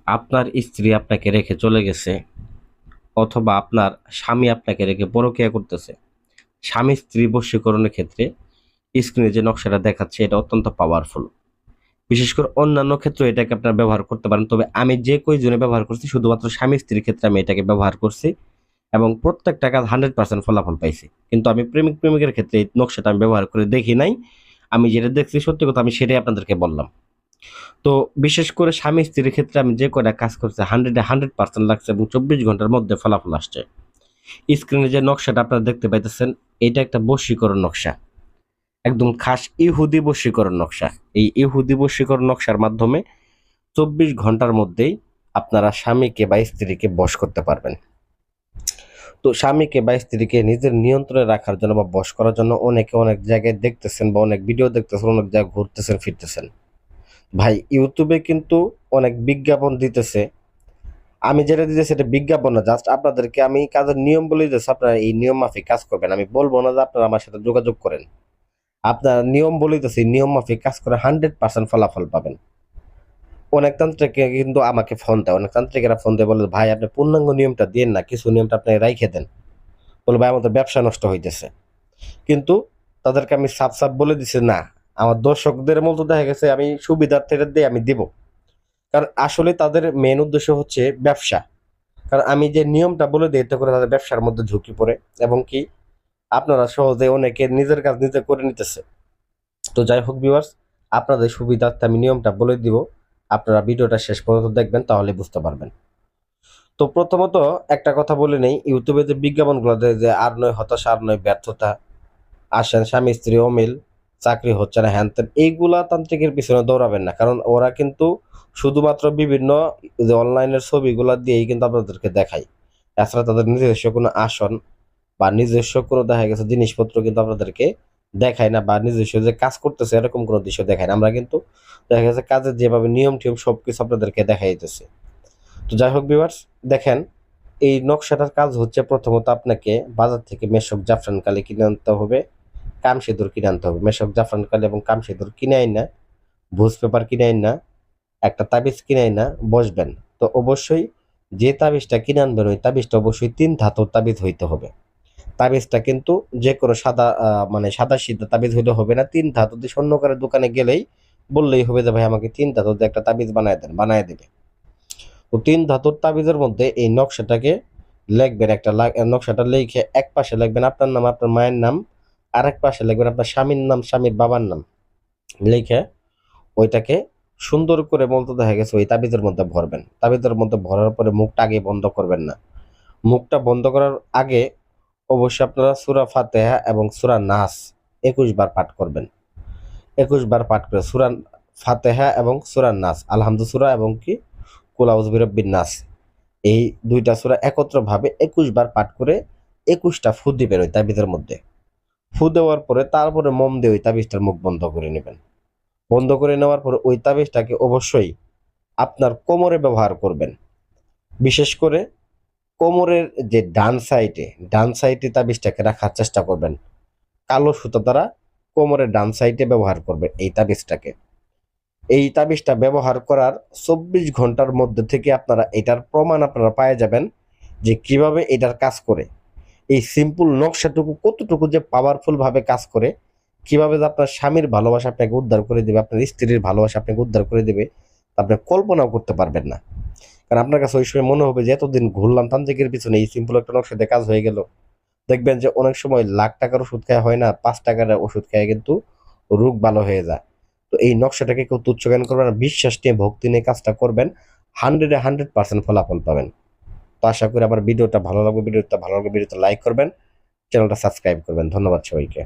আপনার স্ত্রী আপনাকে রেখে চলে গেছে অথবা আপনার স্বামী আপনাকে রেখে পরকীয়া করতেছে। স্বামী স্ত্রী বশীকরণের ক্ষেত্রে স্ক্রিনে যে নকশাটা দেখাচ্ছে এটা অত্যন্ত পাওয়ারফুল। বিশেষ করে অন্যান্য ক্ষেত্রে এটাকে আপনারা ব্যবহার করতে পারেন, তবে আমি যে কয়জনে ব্যবহার করছি শুধুমাত্র স্বামী স্ত্রীর ক্ষেত্রে আমি এটাকে ব্যবহার করছি এবং প্রত্যেকটা কাজ 100% ফলাফল পাইছি। কিন্তু আমি প্রেমিক প্রেমিকের ক্ষেত্রে এই নকশাটা আমি ব্যবহার করে দেখি নাই। আমি যেটা দেখছি সত্যি কথা আমি সেটাই আপনাদেরকে বললাম। তো বিশেষ করে স্বামী স্ত্রীর ক্ষেত্রে আমি যে কয়টা কাজ করছি 100% লাগছে এবং 24 ঘন্টার মধ্যে ফলাফল আসছে। স্ক্রিনে যে নকশাটা আপনারা দেখতে পাইতেছেন এটা একটা বশীকরণ নকশা, একদম খাস ইহুদি বশীকরণ নকশা। এই ইহুদি বশীকরণ নকশার মাধ্যমে 24 ঘন্টার মধ্যেই আপনারা স্বামীকে বা স্ত্রীকে বশ করতে পারবেন। তো স্বামীকে বা স্ত্রীকে নিজের নিয়ন্ত্রণে রাখার জন্য বা বশ করার জন্য অনেকে অনেক জায়গায় দেখতেছেন বা অনেক ভিডিও দেখতেছেন, অনেক জায়গায় ঘুরতেছেন ফিরতেছেন। ভাই ইউটিউবে কিন্তু অনেক বিজ্ঞাপন দিতেছে। আমি যেটা দিতেছি এটা বিজ্ঞাপন না, জাস্ট আপনাদেরকে আমি কাজের নিয়ম বলে দিতেছি, আপনারা এই নিয়ম মাফিক কাজ করবেন। আমি বলবো না যে আপনারা আমার সাথে যোগাযোগ করেন, আপনার নিয়ম বলে দিতেছি, নিয়ম মাফিক কাজ করে 100% ফলাফল পাবেন। অনেক তান্ত্রিক কিন্তু আমাকে ফোন দেয়, অনেক তান্ত্রিকেরা ফোন দিয়ে বলে ভাই আপনি পূর্ণাঙ্গ নিয়মটা দিয়েন না, কিছু নিয়মটা আপনি রাইখে দেন। বলে ভাই আমাদের ব্যবসা নষ্ট হইতেছে। কিন্তু তাদেরকে আমি সাফ সাফ বলে দিছি না, আমার দর্শকদের মতো দেখা গেছে আমি সুবিধার্থীদের দিয়ে আমি দিব। কারণ আসলে তাদের মেন উদ্দেশ্য হচ্ছে ব্যবসা। কারণ আমি যে নিয়মটা বলে দিই এতে করে তাদের ব্যবসার মধ্যে ঝুঁকি পড়ে এবং কি আপনারা সহজে অনেকে নিজের কাজ নিজে করে নিতেছে। তো যাই হোক ভিউয়ার্স, আপনাদের সুবিধার্থে আমি নিয়মটা বলে দিব, আপনারা ভিডিওটা শেষ পর্যন্ত দেখবেন তাহলে বুঝতে পারবেন। তো প্রথমত একটা কথা বলে নেই, ইউটিউবে যে বিজ্ঞাপনগুলো দেয় যে আর নয় হতাশা আর নয় ব্যর্থতা, আসেন স্বামী স্ত্রী অমিল, চাকরি হচ্ছে না হ্যান ত্যান, এইগুলা তান্ত্রিকের পিছনে দৌড়াবেন না। কারণ ওরা কিন্তু শুধুমাত্র বিভিন্ন যে অনলাইনের ছবিগুলা দিয়েই কিন্তু আপনাদেরকে দেখায়। এছাড়া তাদের নিজস্ব কোনো আসন বা নিজস্ব কোনো দেখা গেছে জিনিসপত্র কিন্তু আপনাদেরকে দেখায় না, বা নিজস্ব যে কাজ করতেছে এরকম কোনো দৃশ্য দেখায় না। আমরা কিন্তু দেখা গেছে কাজের যেভাবে নিয়ম টিয়ম সবকিছু আপনাদেরকে দেখাই দিতেছে। তো যাই হোক ভিউয়ার্স, দেখেন এই নকশাটার কাজ হচ্ছে প্রথমত আপনাকে বাজার থেকে মেশক জাফরান কালি কিনে আনতে হবে, কাম সিঁদুর কিনে আনতে হবে। মেশক জাফরান কালি এবং কাম সিঁদুর কিনে আইন না, ভুজ পেপার কিনে আইন না, একটা তাবিজ কিনে আইন না বসবেন। তো অবশ্যই যে তাবিজটা কিনে আনবেন ওই তাবিজটা অবশ্যই 3 ধাতুর তাবিজ হইতে হবে। তাবিজটা কিন্তু যে কোনো সাদা মানে সাদা সিধা তাবিজ হইলে হবে না, 3 ধাতু দিয়ে স্বর্ণকারের দোকানে গেলেই বললেই হবে যে ভাই আমাকে 3 ধাতু দিয়ে একটা তাবিজ বানায় দেন, বানায় দেবে। তো 3 ধাতুর তাবিজের মধ্যে এই নকশাটাকে লিখবেন, একটা নকশাটা লিখে এক পাশে লিখবেন আপনার নাম আপনার মায়ের নাম, আর এক পাশে লিখবেন আপনার স্বামীর নাম স্বামীর বাবার নাম, লিখে ওইটাকে সুন্দর করে বলতে দেখা গেছে ওই তাবিজের মধ্যে ভরবেন। তাবিজের মধ্যে ভরার পরে মুখটা আগে বন্ধ করবেন না। মুখটা বন্ধ করার আগে অবশ্যই আপনারা সূরা ফাতিহা এবং সূরা নাস 21 বার পাঠ করবেন। 21 বার পাঠ করে সূরা ফাতিহা এবং সূরা নাস, আলহামদু সূরা এবং কি কুল আউযু বিরাব্বিন নাস, এই 2টা সূরা একত্রভাবে 21 বার পাঠ করে 21টা ফু দিবেন ওই তাবিজের মধ্যে। ফু দেওয়ার পরে তারপরে মোম দিয়ে ওই তাবিজটার মুখ বন্ধ করে নেবেন। বন্ধ করে নেওয়ার পরে ওই তাবিজটাকে অবশ্যই আপনার কোমরে ব্যবহার করবেন। বিশেষ করে কোমরের যে ডান সাইডে তাবিজটাকে রাখার চেষ্টা করবেন। কালো সুতা দ্বারা কোমরের ডান সাইডে ব্যবহার করবেন এই তাবিজটাকে। এই তাবিজটা ব্যবহার করার 24 ঘন্টার মধ্যে থেকে আপনারা এটার প্রমাণ আপনারা পেয়ে যাবেন যে কিভাবে এটার কাজ করে। এই সিম্পল নকশাটুকু কতটুকু যে পাওয়ারফুল ভাবে কাজ করে, কিভাবে যে আপনার স্বামীর ভালোবাসা আপনাকে উদ্ধার করে দেবে, আপনার স্ত্রীর ভালোবাসা আপনাকে উদ্ধার করে দেবে, আপনি কল্পনাও করতে পারবেন না। কারণ আপনার কাছে ওই সময় মনে হবে যে এতদিন ঘুরলাম তান্ত্রিকের পিছনে, এই সিম্পল একটা নকশাতে কাজ হয়ে গেল। দেখবেন যে অনেক সময় লাখ টাকার ওষুধ খাওয়া হয় না, 5 টাকার ওষুধ খেয়ে কিন্তু রোগ ভালো হয়ে যায়। তো এই নকশাটাকে কেউ তুচ্ছ জ্ঞান করবেন না, বিশ্বাস নিয়ে ভক্তি নিয়ে কাজটা করবেন, 100% ফলাফল পাবেন। তো আশা করি আমার ভিডিওটা ভালো লাগবে, ভিডিওটা লাইক করবেন, চ্যানেলটা সাবস্ক্রাইব করবেন। ধন্যবাদ সবাইকে।